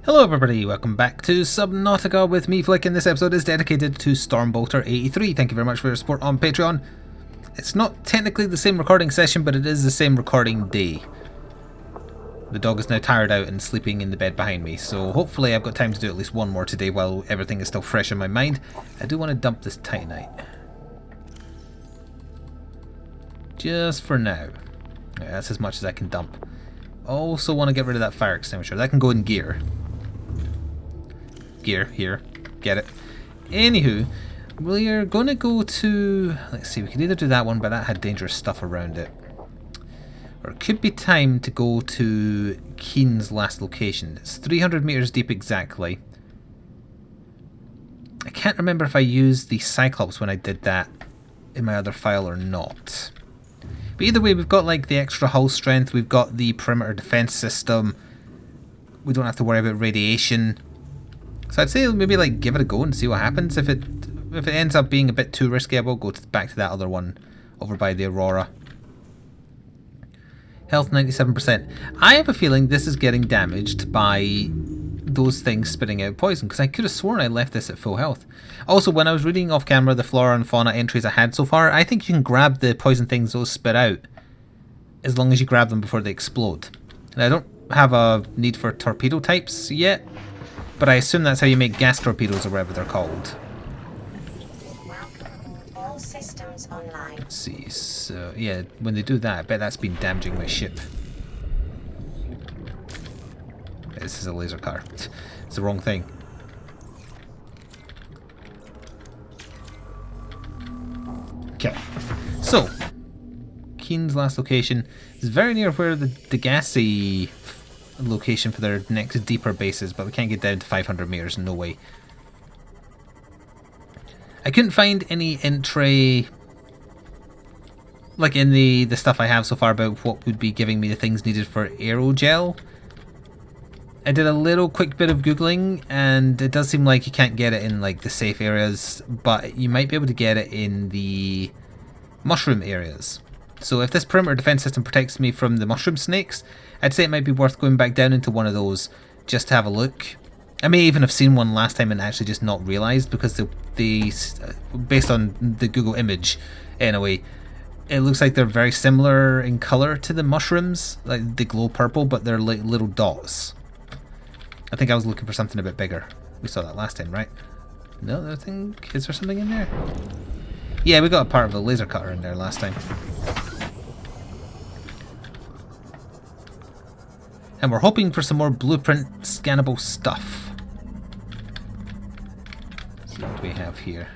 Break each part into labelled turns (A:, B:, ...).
A: Hello everybody, welcome back to Subnautica with me, Flik, and this episode is dedicated to Stormbolter83. Thank you very much for your support on Patreon. It's not technically the same recording session, but it is the same recording day. The dog is now tired out and sleeping in the bed behind me, so hopefully I've got time to do at least one more today while everything is still fresh in my mind. I do want to dump this Titanite. Just for now. Yeah, that's as much as I can dump. Also want to get rid of that fire extinguisher. That can go in gear. Gear, here. Get it. Anywho, we're going to go to... Let's see, we could either do that one, but that had dangerous stuff around it. Or it could be time to go to Keen's last location. It's 300 meters deep exactly. I can't remember if I used the Cyclops when I did that in my other file or not. But either way, we've got like the extra hull strength, we've got the perimeter defense system. We don't have to worry about radiation. So I'd say maybe like give it a go and see what happens. If it ends up being a bit too risky, I will go back to that other one over by the Aurora. Health 97%. I have a feeling this is getting damaged by those things spitting out poison, because I could have sworn I left this at full health. Also, when I was reading off camera the flora and fauna entries I had so far, I think you can grab the poison things those spit out as long as you grab them before they explode. And I don't have a need for torpedo types yet, but I assume that's how you make gas torpedoes or whatever they're called.
B: All systems online.
A: Let's see, so yeah, when they do that, I bet that's been damaging my ship. This is a laser car. It's the wrong thing. Okay, so Keen's last location is very near where the Degassi location for their next deeper base is, but we can't get down to 500 meters, no way. I couldn't find any entry like in the stuff I have so far about what would be giving me the things needed for aerogel. I did a little quick bit of googling, and it does seem like you can't get it in like the safe areas, but you might be able to get it in the mushroom areas. So if this perimeter defense system protects me from the mushroom snakes, I'd say it might be worth going back down into one of those just to have a look. I may even have seen one last time and actually just not realised, because the based on the Google image anyway, it looks like they're very similar in colour to the mushrooms, like they glow purple, but they're like little dots. I think I was looking for something a bit bigger. We saw that last time, right? No, I think... Is there something in there? Yeah, we got a part of a laser cutter in there last time. And we're hoping for some more blueprint scannable stuff. Let's see what we have here.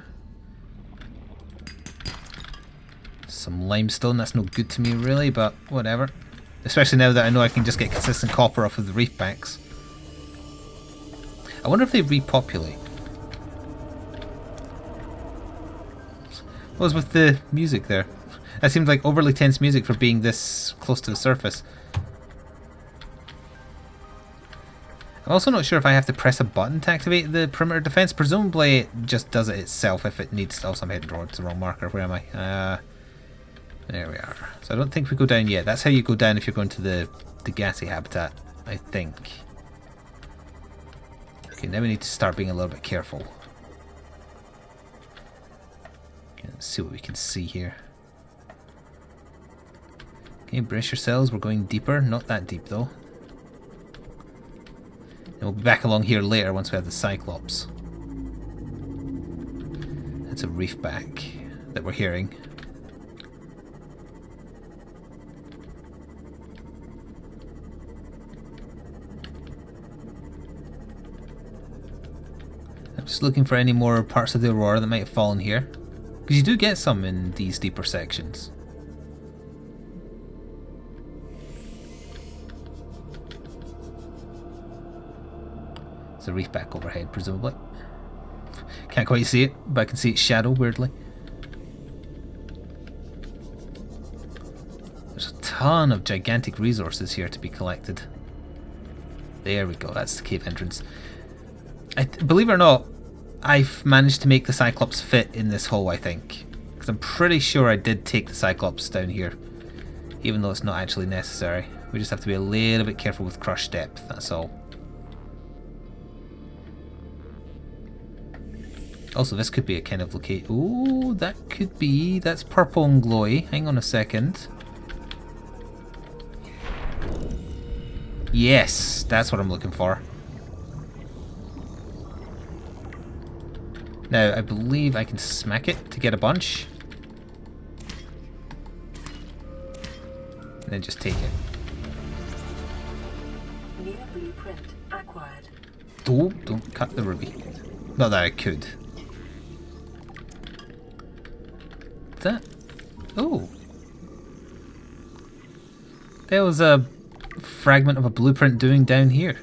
A: Some limestone, that's no good to me really, but whatever. Especially now that I know I can just get consistent copper off of the reef banks. I wonder if they repopulate. What was with the music there? That seemed like overly tense music for being this close to the surface. I'm also not sure if I have to press a button to activate the perimeter defense. Presumably it just does it itself if it needs to. Also, I'm heading towards the wrong marker. Where am I? There we are. So I don't think we go down yet. That's how you go down if you're going to the Degassi habitat, I think. Okay, now we need to start being a little bit careful. Okay, let's see what we can see here. Okay, brace yourselves, we're going deeper. Not that deep though. And we'll be back along here later once we have the Cyclops. That's a reef back that we're hearing. Just looking for any more parts of the Aurora that might have fallen here, because you do get some in these deeper sections. There's a reef back overhead, presumably. Can't quite see it, but I can see its shadow weirdly. There's a ton of gigantic resources here to be collected. There we go, that's the cave entrance. Believe it or not, I've managed to make the Cyclops fit in this hole, I think. Because I'm pretty sure I did take the Cyclops down here. Even though it's not actually necessary. We just have to be a little bit careful with crush depth, that's all. Also, this could be a kind of location. Oh, that could be. That's purple and glowy. Hang on a second. Yes, that's what I'm looking for. Now, I believe I can smack it to get a bunch. And then just take it.
B: New blueprint acquired.
A: Don't cut the ruby. Not that I could. That? Oh. There was a fragment of a blueprint doing down here.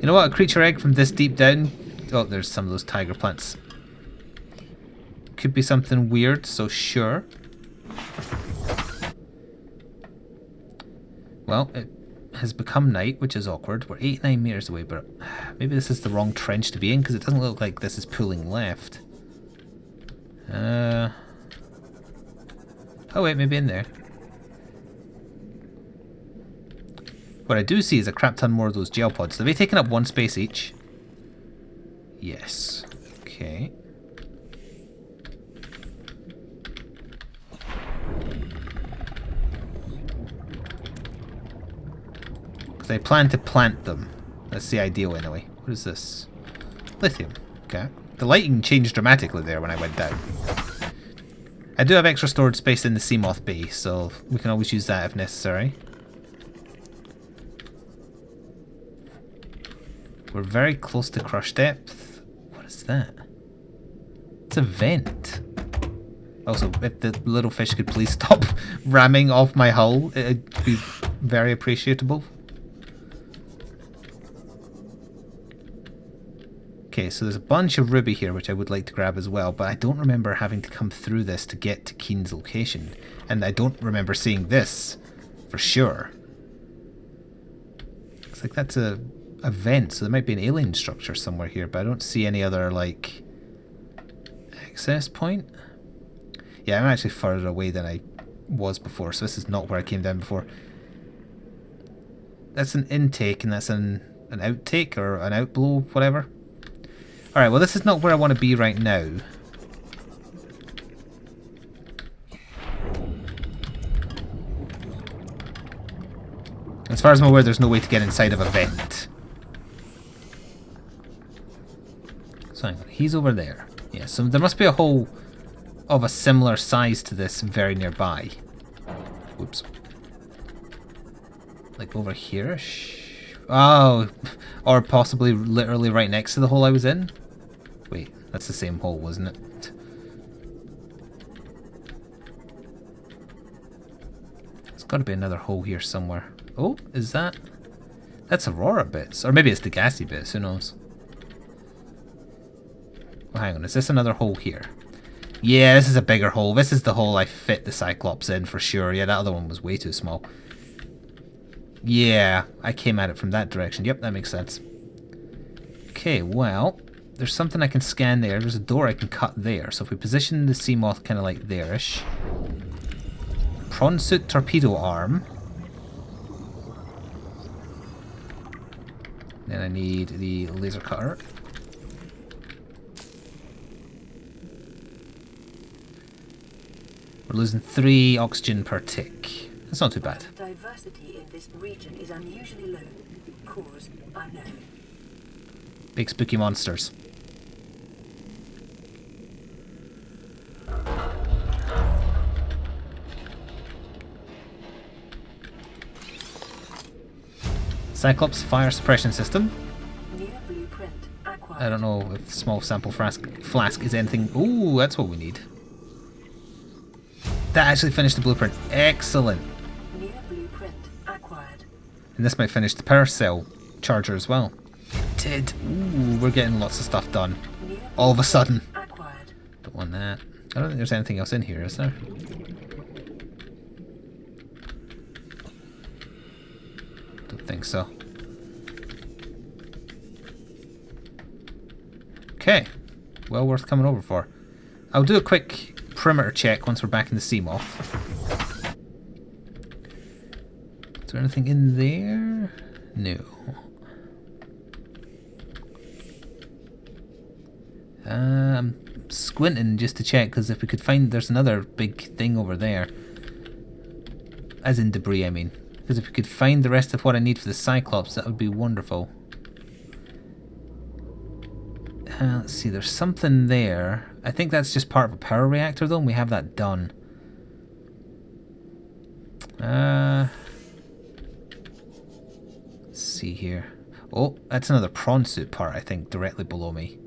A: You know what? A creature egg from this deep down. Oh, there's some of those tiger plants. Could be something weird, so sure. Well, it has become night, which is awkward. We're 89 meters away, but maybe this is the wrong trench to be in because it doesn't look like this is pulling left. Oh wait, maybe in there. What I do see is a crap ton more of those gel pods. Have they taken up one space each? Yes. Okay. Because I plan to plant them. That's the ideal anyway. What is this? Lithium. Okay. The lighting changed dramatically there when I went down. I do have extra storage space in the Seamoth Bay, so we can always use that if necessary. We're very close to crush depth. What is that? It's a vent. Also, if the little fish could please stop ramming off my hull, it'd be very appreciable. Okay, so there's a bunch of ruby here which I would like to grab as well, but I don't remember having to come through this to get to Keen's location. And I don't remember seeing this for sure. Looks like that's a vent, so there might be an alien structure somewhere here, but I don't see any other, like, access point. Yeah, I'm actually further away than I was before, so this is not where I came down before. That's an intake, and that's an outtake, or an outblow, whatever. Alright, well this is not where I want to be right now. As far as I'm aware, there's no way to get inside of a vent. So hang on, he's over there. Yeah, so there must be a hole of a similar size to this very nearby. Whoops. Like over here-ish? Oh, or possibly literally right next to the hole I was in? Wait, that's the same hole, wasn't it? There's got to be another hole here somewhere. Oh, is that? That's Aurora bits. Or maybe it's the gassy bits, who knows? Oh, hang on, is this another hole here? Yeah, this is a bigger hole. This is the hole I fit the Cyclops in for sure. Yeah, that other one was way too small. Yeah, I came at it from that direction. Yep, that makes sense. Okay, well, there's something I can scan there. There's a door I can cut there. So if we position the Seamoth kind of like there-ish. Prawn suit torpedo arm. Then I need the laser cutter. We're losing 3 oxygen per tick. That's not too bad.
B: Diversity in this region is unusually low. Cause unknown.
A: Big spooky monsters. Cyclops fire suppression system.
B: New blueprint acquired.
A: I don't know if small sample flask is anything. Ooh, that's what we need. That actually finished the blueprint. Excellent.
B: New blueprint acquired.
A: And this might finish the power cell charger as well. It did. Ooh, we're getting lots of stuff done.
B: New
A: All of a sudden.
B: acquired.
A: Don't want that. I don't think there's anything else in here, is there? Don't think so. Okay. Well worth coming over for. I'll do a quick perimeter check once we're back in the Seamoth. Is there anything in there? No. I'm squinting just to check, because if we could find... There's another big thing over there. As in debris, I mean. Because if we could find the rest of what I need for the Cyclops, that would be wonderful. Let's see, there's something there. I think that's just part of a power reactor, though, and we have that done. Let's see here. Oh, that's another prawn suit part, I think, directly below me.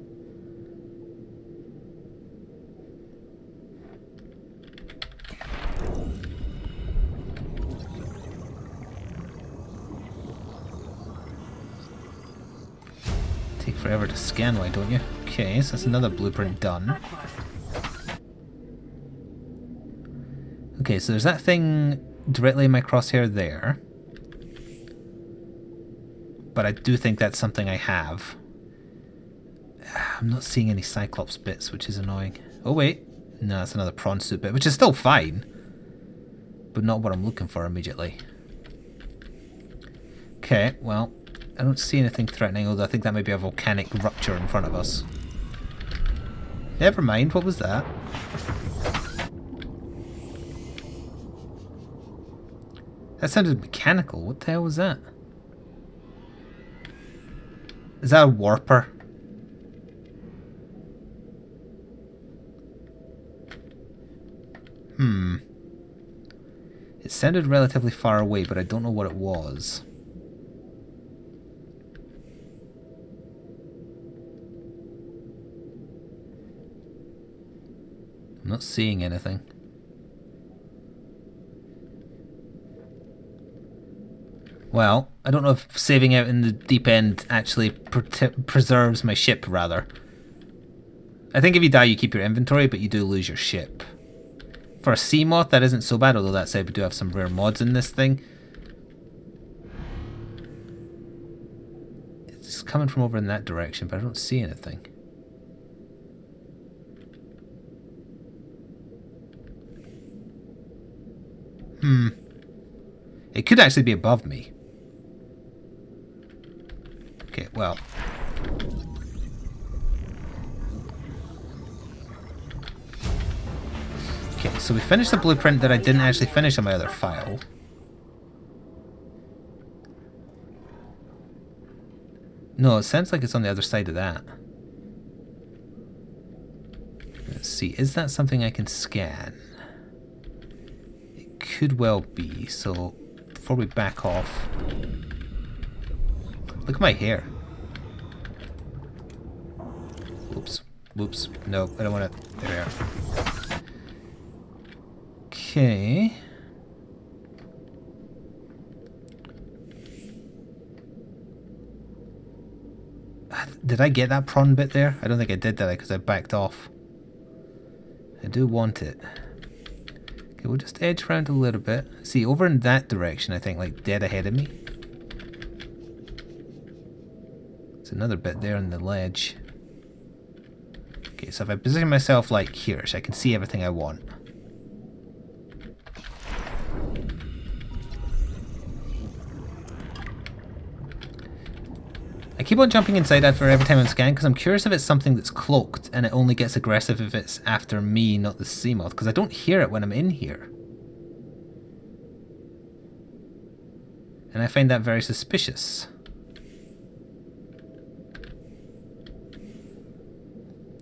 A: Take forever to scan, why don't you? Okay, so that's another blueprint done. Okay, so there's that thing directly in my crosshair there. But I do think that's something I have. I'm not seeing any Cyclops bits, which is annoying. Oh wait, no, that's another prawn suit bit, which is still fine. But not what I'm looking for immediately. Okay, well, I don't see anything threatening, although I think that may be a volcanic rupture in front of us. Never mind, what was that? That sounded mechanical. What the hell was that? Is that a warper? It sounded relatively far away, but I don't know what it was. I'm not seeing anything. Well, I don't know if saving out in the deep end actually preserves my ship, rather. I think if you die you keep your inventory, but you do lose your ship. For a sea moth, that isn't so bad, although that said we do have some rare mods in this thing. It's coming from over in that direction, but I don't see anything. It could actually be above me. Okay, well. Okay, so we finished the blueprint that I didn't actually finish on my other file. No, it sounds like it's on the other side of that. Let's see, is that something I can scan? It could well be, so before we back off... Look at my hair. Oops. Whoops. No, I don't want to... There we are. Okay. Did I get that prawn bit there? I don't think I did, did I? Because I backed off. I do want it. Okay, we'll just edge around a little bit. See, over in that direction, I think, like dead ahead of me. There's another bit there on the ledge. Okay, so if I position myself like here, so I can see everything I want. I keep on jumping inside after every time I scan because I'm curious if it's something that's cloaked and it only gets aggressive if it's after me, not the Seamoth, because I don't hear it when I'm in here. And I find that very suspicious.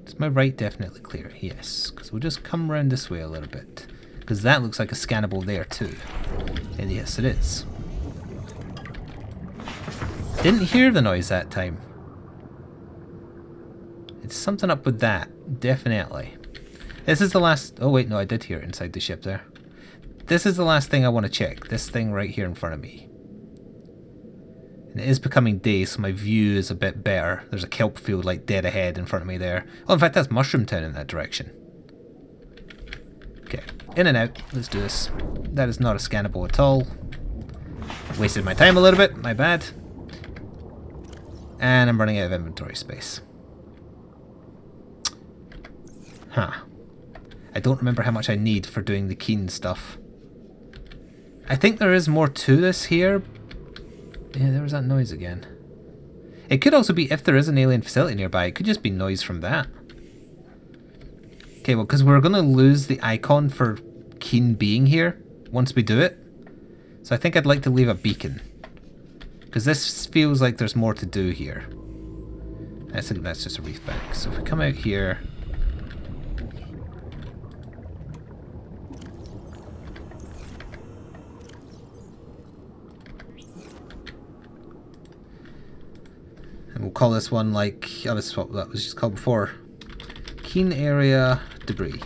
A: Is my right definitely clear? Yes, because we'll just come around this way a little bit. Because that looks like a scannable there too. And yes, it is. Didn't hear the noise that time. It's something up with that, definitely. This is the last... Oh wait, no, I did hear it inside the ship there. This is the last thing I want to check. This thing right here in front of me. And it is becoming day, so my view is a bit better. There's a kelp field like dead ahead in front of me there. Oh, in fact, that's Mushroom Town in that direction. Okay, in and out. Let's do this. That is not a scannable at all. Wasted my time a little bit, my bad. And I'm running out of inventory space. Huh. I don't remember how much I need for doing the keen stuff. I think there is more to this here. Yeah, there was that noise again. It could also be, if there is an alien facility nearby, it could just be noise from that. Okay, well, because we're going to lose the icon for Keen being here once we do it. So I think I'd like to leave a beacon. Because this feels like there's more to do here. I think that's just a reef bank. So if we come out here... and we'll call this one like... oh, this is what that was just called before. Keen area debris.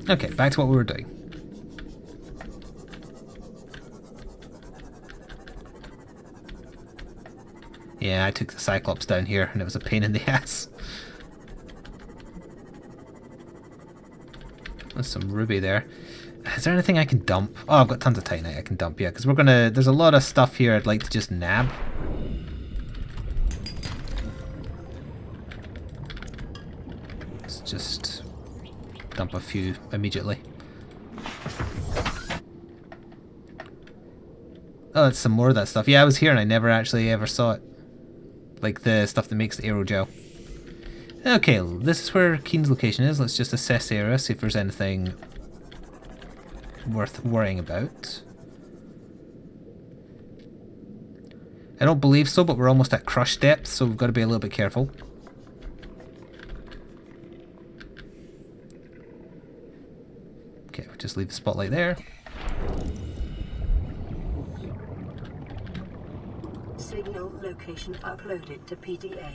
A: Okay, back to what we were doing. Yeah, I took the Cyclops down here and it was a pain in the ass. There's some ruby there. Is there anything I can dump? Oh, I've got tons of titanite I can dump, yeah, because we're gonna... there's a lot of stuff here I'd like to just nab. Let's just dump a few immediately. Oh, that's some more of that stuff. Yeah, I was here and I never actually ever saw it. Like the stuff that makes the aerogel. Okay, this is where Keen's location is. Let's just assess the area, see if there's anything worth worrying about. I don't believe so, but we're almost at crush depth, so we've got to be a little bit careful. Okay, we'll just leave the spotlight there.
B: Signal location uploaded to PDA.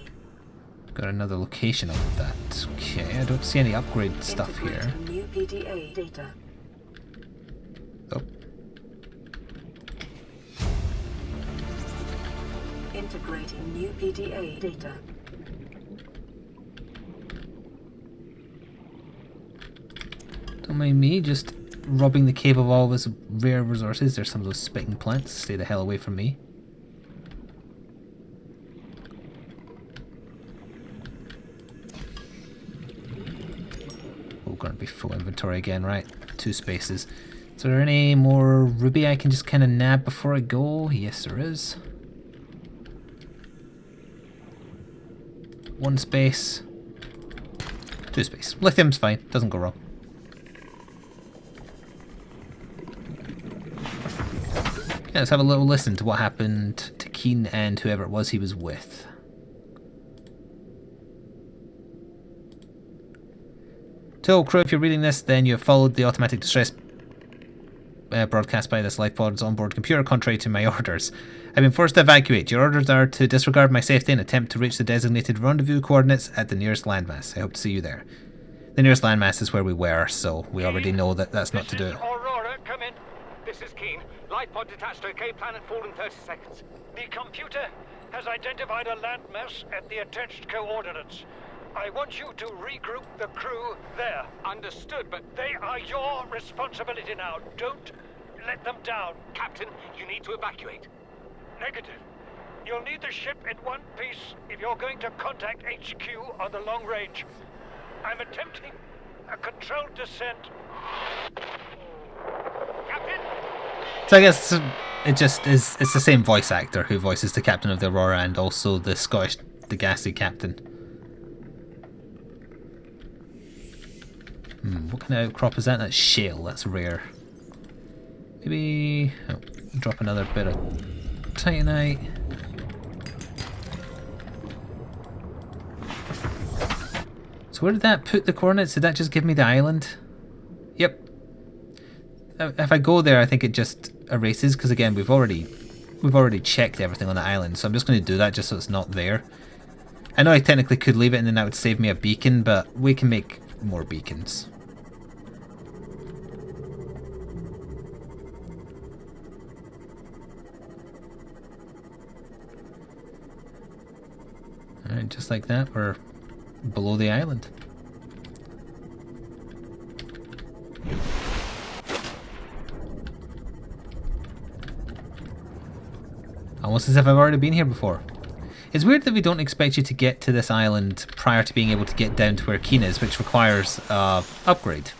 A: Got another location of that. Okay, I don't see any upgrade stuff here.
B: New PDA data.
A: Oh.
B: Integrating new PDA data.
A: Don't mind me, just robbing the cave of all of its rare resources. There's some of those spitting plants. Stay the hell away from me. Oh, gonna be full inventory again, right? 2 spaces. Is there any more ruby I can just kind of nab before I go? Yes, there is. 1 space. 2 space. Lithium's fine. Doesn't go wrong. Okay, let's have a little listen to what happened to Keen and whoever it was he was with. To all crew, if you're reading this, then you have followed the automatic distress broadcast by this life pod's onboard computer contrary to my orders. I've been forced to evacuate. Your orders are to disregard my safety and attempt to reach the designated rendezvous coordinates at the nearest landmass. I hope to see you there. The nearest landmass is where we were, so we already know that that's not to do it.
C: Aurora, come in. This is Keen. Life pod detached to OK planet fall in 30 seconds.
D: The computer has identified a landmass at the attached coordinates. I want you to regroup the crew there.
C: Understood, but
D: They are your responsibility now. Don't let them down.
C: Captain, you need to evacuate.
D: Negative. You'll need the ship in one piece if you're going to contact HQ on the long range. I'm attempting a controlled descent.
C: Captain!
A: So I guess it just is, it's the same voice actor who voices the captain of the Aurora and also the Scottish, the gassy captain. What kind of outcrop is that? That's shale, that's rare. Maybe... oh, drop another bit of titanite. So where did that put the coordinates? Did that just give me the island? Yep. If I go there, I think it just erases, because again, we've already checked everything on the island, so I'm just going to do that just so it's not there. I know I technically could leave it and then that would save me a beacon, but we can make more beacons. Alright, just like that, we're below the island. Almost as if I've already been here before. It's weird that we don't expect you to get to this island prior to being able to get down to where Keen is, which requires upgrade.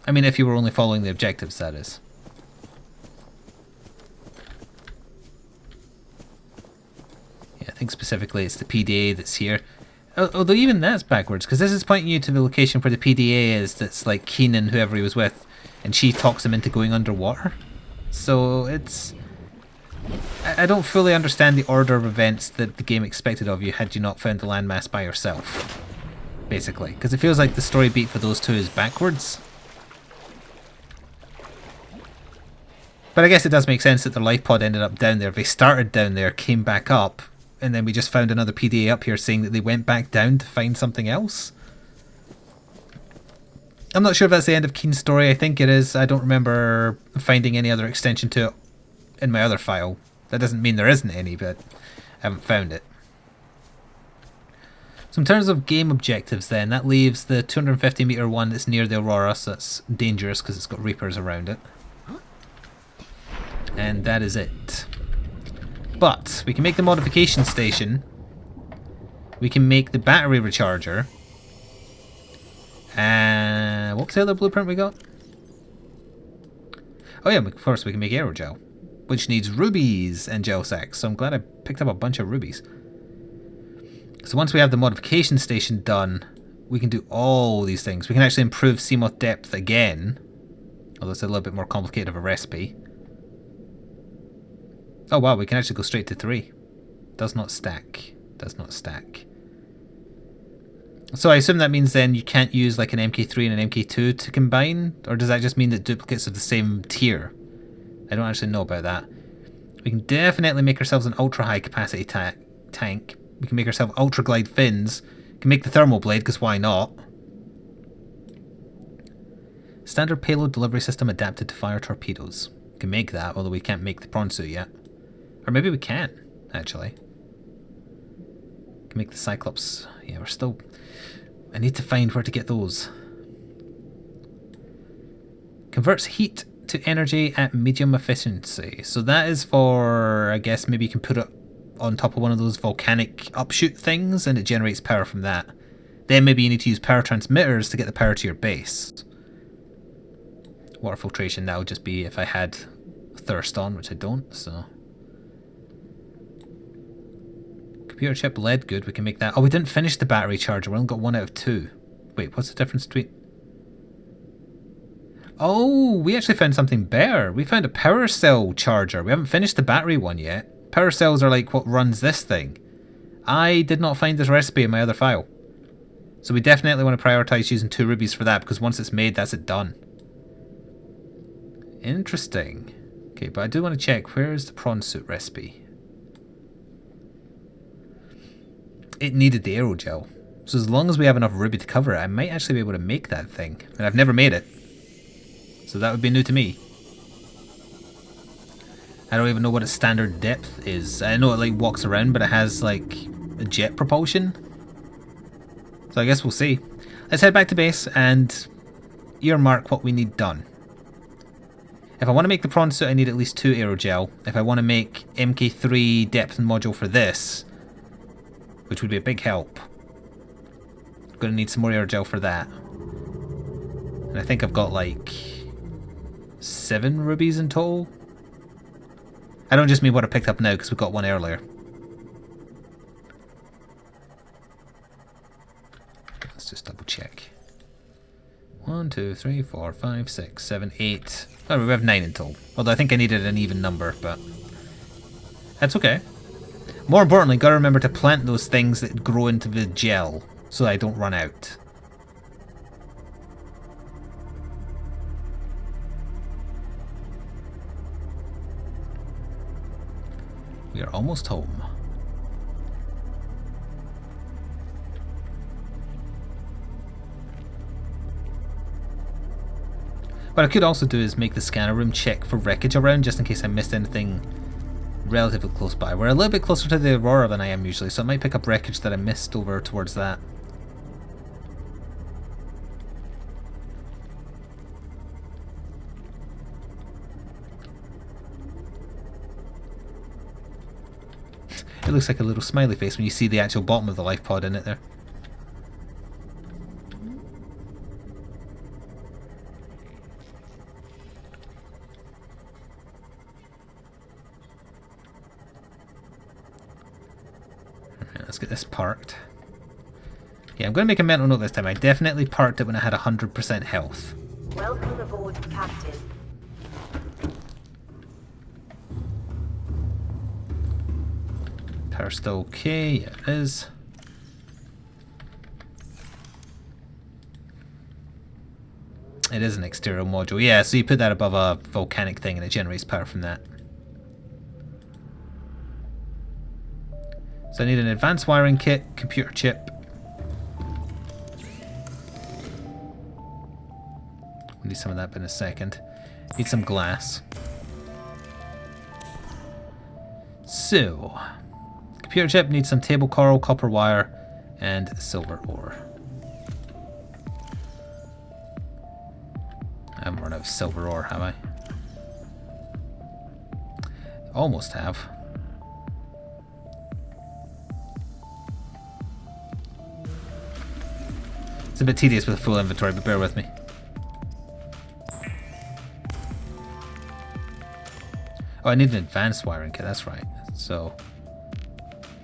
A: I mean, if you were only following the objectives, that is. Yeah, I think specifically it's the PDA that's here. Although even that's backwards, because this is pointing you to the location where the PDA is, that's like Keen and whoever he was with, and she talks him into going underwater. So it's... I don't fully understand the order of events that the game expected of you had you not found the landmass by yourself, basically. Because it feels like the story beat for those two is backwards. But I guess it does make sense that the life pod ended up down there. They started down there, came back up, and then we just found another PDA up here saying that they went back down to find something else. I'm not sure if that's the end of Keen's story. I think it is. I don't remember finding any other extension to it in my other file. That doesn't mean there isn't any, but I haven't found it. So in terms of game objectives then, that leaves the 250 meter one that's near the Aurora, so that's dangerous because it's got Reapers around it. And that is it. But we can make the modification station. We can make the battery recharger. And what was the other blueprint we got? Oh yeah, of course we can make aerogel, which needs rubies and gel sacks. So I'm glad I picked up a bunch of rubies. So once we have the modification station done, we can do all these things. We can actually improve Seamoth depth again, although it's a little bit more complicated of a recipe. Oh wow, we can actually go straight to 3. Does not stack. Does not stack. So I assume that means then you can't use like an MK3 and an MK2 to combine? Or does that just mean that duplicates of the same tier? I don't actually know about that. We can definitely make ourselves an ultra high capacity tank. We can make ourselves ultra glide fins. We can make the thermal blade, because why not? Standard payload delivery system adapted to fire torpedoes. We can make that, although we can't make the prawn suit yet. Or maybe we can, actually. We can make the Cyclops. Yeah, we're still... I need to find where to get those. Converts heat to energy at medium efficiency. So that is for, I guess, maybe you can put it on top of one of those volcanic upshoot things and it generates power from that. Then maybe you need to use power transmitters to get the power to your base. Water filtration, that would just be if I had thirst on, which I don't, so... Computer chip lead, good, we can make that. Oh, we didn't finish the battery charger, we only got 1 out of 2. Wait, what's the difference between... Oh, we actually found something better. We found a power cell charger. We haven't finished the battery one yet. Power cells are like what runs this thing. I did not find this recipe in my other file. So we definitely want to prioritize using 2 rubies for that, because once it's made, that's it done. Interesting. Okay, but I do want to check, where is the prawn suit recipe? It needed the aerogel. So as long as we have enough ruby to cover it, I might actually be able to make that thing. And I've never made it. So that would be new to me. I don't even know what its standard depth is. I know it like walks around, but it has like a jet propulsion. So I guess we'll see. Let's head back to base and earmark what we need done. If I want to make the prawn suit, I need at least 2 aerogel. If I want to make MK3 depth module for this, which would be a big help, I'm going to need some more aerogel for that. And I think I've got like 7 rubies in total. I don't just mean what I picked up now because we got 1 earlier. Let's just double check. 1, 2, 3, 4, 5, 6, 7, 8. Oh, we have 9 in total. Although I think I needed an even number, but that's okay. More importantly, gotta remember to plant those things that grow into the gel so I don't run out. We are almost home. What I could also do is make the scanner room check for wreckage around, just in case I missed anything relatively close by. We're a little bit closer to the Aurora than I am usually, so I might pick up wreckage that I missed over towards that. It looks like a little smiley face when you see the actual bottom of the life pod in it there. let's get this parked. Yeah, I'm going to make a mental note this time. I definitely parked it when I had 100% health.
B: Welcome aboard, Captain.
A: Power's still okay. Yeah, it is. It is an exterior module. Yeah, so you put that above a volcanic thing and it generates power from that. So I need an advanced wiring kit, computer chip. Need some of that in a second. Need some glass. So, computer chip needs some table coral, copper wire, and silver ore. I haven't run out of silver ore, have I? Almost have. It's a bit tedious with a full inventory, but bear with me. Oh, I need an advanced wiring kit, that's right. So,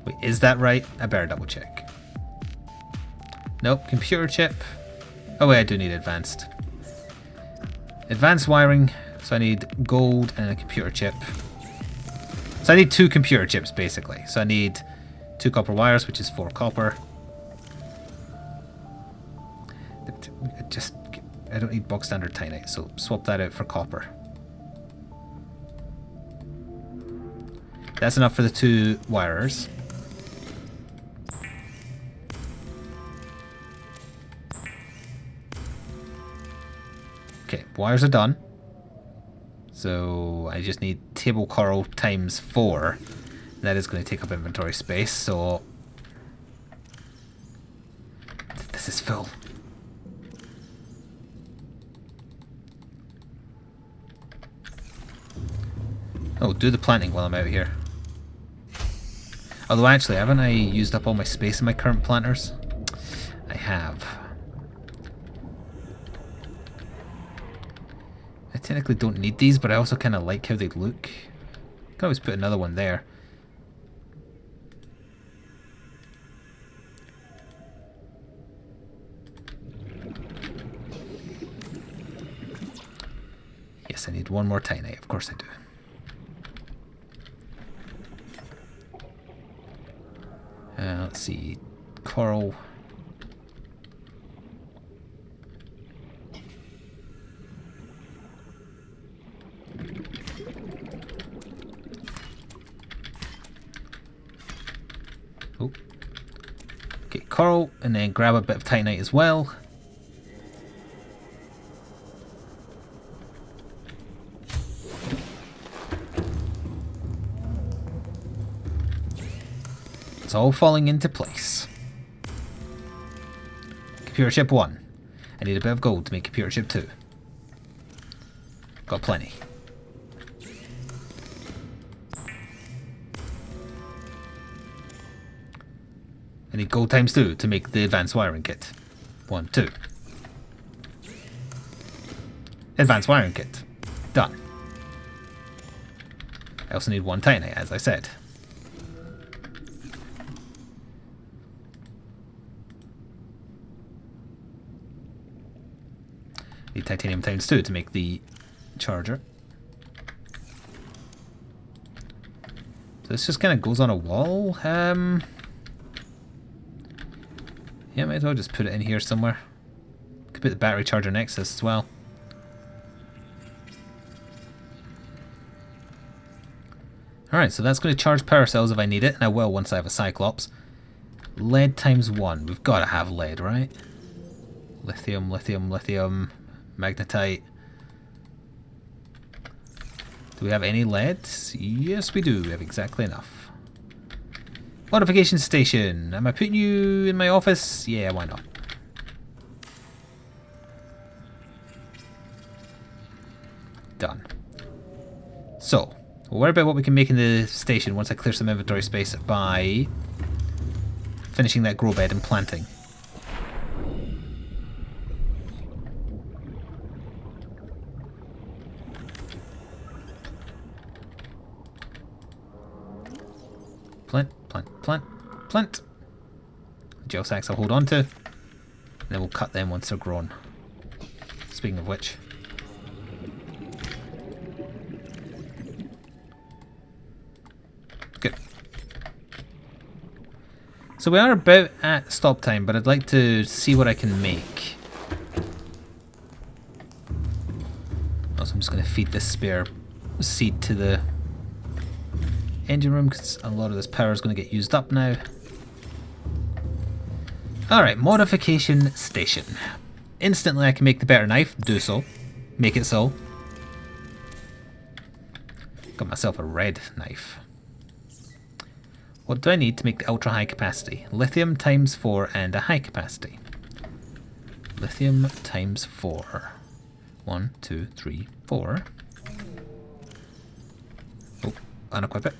A: wait, is that right? I better double check. Nope, computer chip. Oh wait, I do need advanced. Advanced wiring, so I need gold and a computer chip. So I need 2 computer chips basically. So I need 2 copper wires, which is 4 copper. I don't need box standard titanite, so swap that out for copper. That's enough for the 2 wirers. Okay, wires are done. So I just need table coral times 4. That is going to take up inventory space, so this is full. Oh, do the planting while I'm out here. Although actually, haven't I used up all my space in my current planters? I have. I technically don't need these, but I also kind of like how they look. I can always put another one there. Yes, I need one more titanite. Of course I do. Let's see, coral. Oh. Okay, coral, and then grab a bit of titanite as well. It's all falling into place. Computer chip 1. I need a bit of gold to make computer chip 2. Got plenty. I need gold times 2 to make the advanced wiring kit. 1, 2. Advanced wiring kit. Done. I also need 1 titanite, as I said. Need titanium times 2 to make the charger. So this just kind of goes on a wall. Yeah, might as well just put it in here somewhere. Could put the battery charger next to this as well. Alright, so that's going to charge power cells if I need it, and I will once I have a Cyclops. Lead times 1. We've got to have lead, right? Lithium, lithium, lithium. Magnetite. Do we have any lead? Yes, we do. We have exactly enough. Modification station. Am I putting you in my office? Yeah, why not? Done. So, we'll worry about what we can make in the station once I clear some inventory space by finishing that grow bed and planting. Plant, plant, plant, plant. gel sacks I'll hold on to. And then we'll cut them once they're grown. Speaking of which. Good. So we are about at stop time, but I'd like to see what I can make. Also, I'm just going to feed this spare seed to the engine room because a lot of this power is going to get used up now. Alright, modification station. Instantly I can make the better knife, do so. Make it so. Got myself a red knife. What do I need to make the ultra high capacity? Lithium times 4 and a high capacity. Lithium times 4. 1, 2, 3, 4. Oh, unequip it.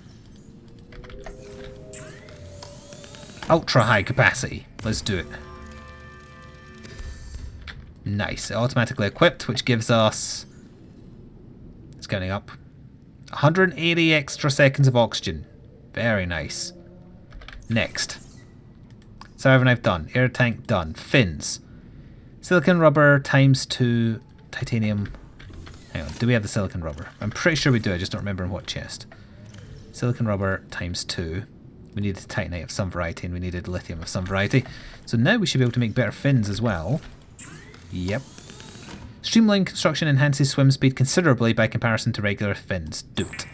A: Ultra high capacity. Let's do it. Nice. Automatically equipped, which gives us... It's counting up. 180 extra seconds of oxygen. Very nice. Next. Survivor knife done. Air tank done. Fins. Silicon rubber times 2 titanium. Hang on. Do we have the silicon rubber? I'm pretty sure we do. I just don't remember in what chest. Silicon rubber times 2. We needed titanite of some variety and we needed lithium of some variety. So now we should be able to make better fins as well. Yep. Streamline construction enhances swim speed considerably by comparison to regular fins. Do it.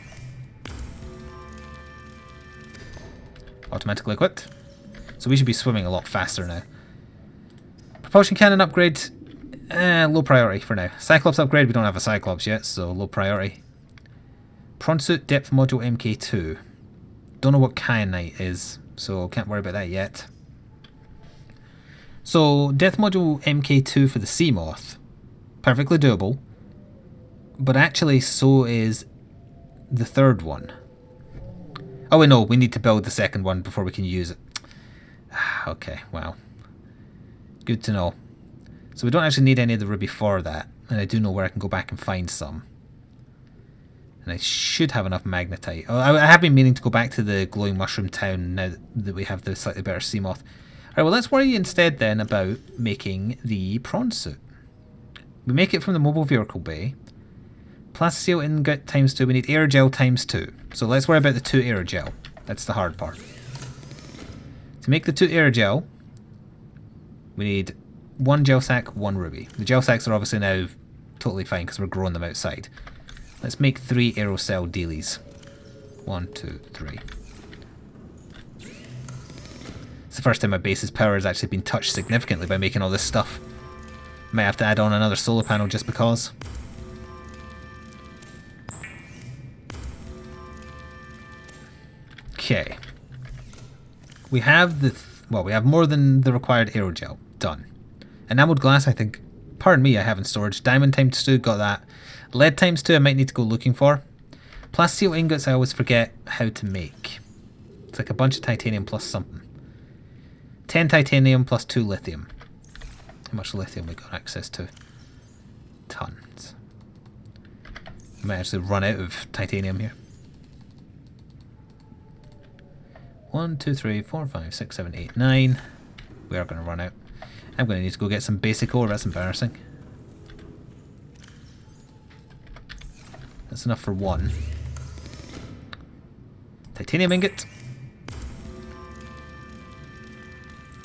A: Automatically equipped. So we should be swimming a lot faster now. Propulsion cannon upgrade. Low priority for now. Cyclops upgrade. We don't have a Cyclops yet, so low priority. Prawn suit depth module MK2. Don't know what kyanite is, so can't worry about that yet. So, Death Module MK2 for the Seamoth. Perfectly doable. But actually, so is the third one. Oh, wait, no, we need to build the second one before we can use it. Okay, wow. Good to know. So we don't actually need any of the ruby for that. And I do know where I can go back and find some. And I should have enough magnetite. Oh, I have been meaning to go back to the glowing mushroom town now that we have the slightly better Seamoth. Alright, well let's worry instead then about making the prawn suit. We make it from the mobile vehicle bay. Plasteel ingot times 2. We need aerogel times 2. So let's worry about the 2 aerogel. That's the hard part. To make the 2 aerogel, we need 1 gel sack, 1 ruby. The gel sacks are obviously now totally fine because we're growing them outside. Let's make 3 aerocell dealies. 1, 2, 3. It's the first time my base's power has actually been touched significantly by making all this stuff. Might have to add on another solar panel just because. Okay. We have the... well, we have more than the required aerogel. Done. Enameled glass, I think... pardon me, I have in storage. Diamond times 2, got that. Lead times 2, I might need to go looking for. Plasteel ingots, I always forget how to make. It's like a bunch of titanium plus something. 10 titanium plus 2 lithium. How much lithium we got access to? Tons. We might actually run out of titanium here. 1, 2, 3, 4, 5, 6, 7, 8, 9. We are going to run out. I'm going to need to go get some basic ore. That's embarrassing. That's enough for 1. Titanium ingot.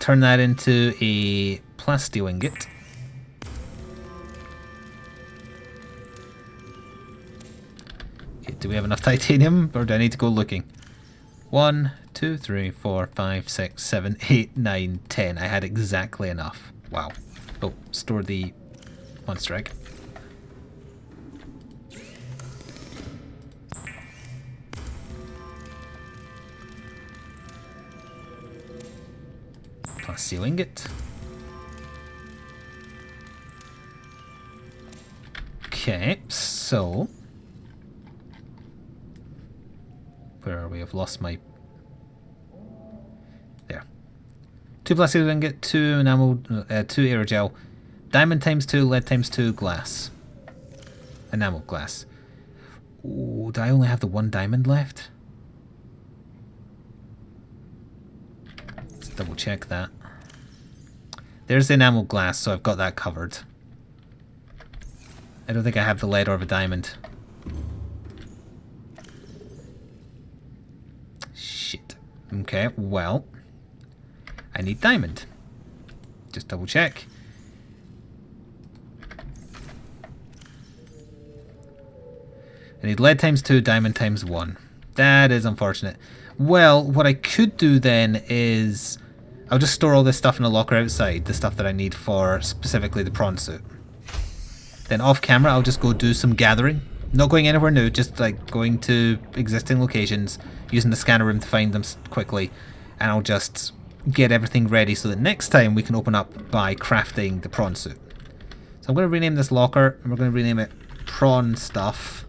A: Turn that into a plasteel ingot. Okay, do we have enough titanium or do I need to go looking? 1, 2, 3, 4, 5, 6, 7, 8, 9, 10. I had exactly enough. Wow. Oh, store the monster egg. Plasteel ingot. Okay, so where are we? I've lost my... there. 2 plasteel ingot, 2 enamel, 2 aerogel, diamond times 2, lead times 2, glass. Enamel glass. Ooh, do I only have the 1 diamond left? Let's double check that. There's the enamel glass, so I've got that covered. I don't think I have the lead or the diamond. Shit. Okay, well, I need diamond. Just double check. I need lead times 2, diamond times 1. That is unfortunate. Well, what I could do then is I'll just store all this stuff in a locker outside, the stuff that I need for specifically the prawn suit. Then off camera, I'll just go do some gathering. Not going anywhere new, just like going to existing locations, using the scanner room to find them quickly, and I'll just get everything ready so that next time we can open up by crafting the prawn suit. So I'm going to rename this locker, and we're going to rename it prawn stuff.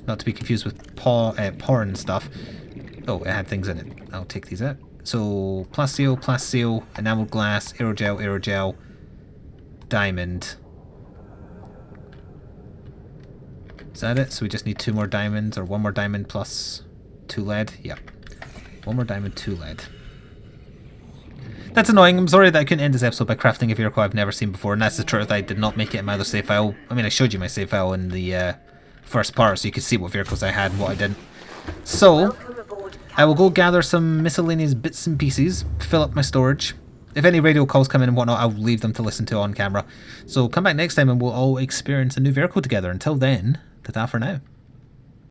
A: Not to be confused with porn stuff. Oh, it had things in it. I'll take these out. So, plasteel, enamel glass, aerogel, diamond. Is that it? So we just need 2 more diamonds, or 1 more diamond plus 2 lead? Yep. 1 more diamond, 2 lead. That's annoying. I'm sorry that I couldn't end this episode by crafting a vehicle I've never seen before, and that's the truth. I did not make it in my other save file. I mean, I showed you my save file in the first part, so you could see what vehicles I had and what I didn't. So, I will go gather some miscellaneous bits and pieces, fill up my storage. If any radio calls come in and whatnot, I'll leave them to listen to on camera. So come back next time and we'll all experience a new vehicle together. Until then, ta-ta for now.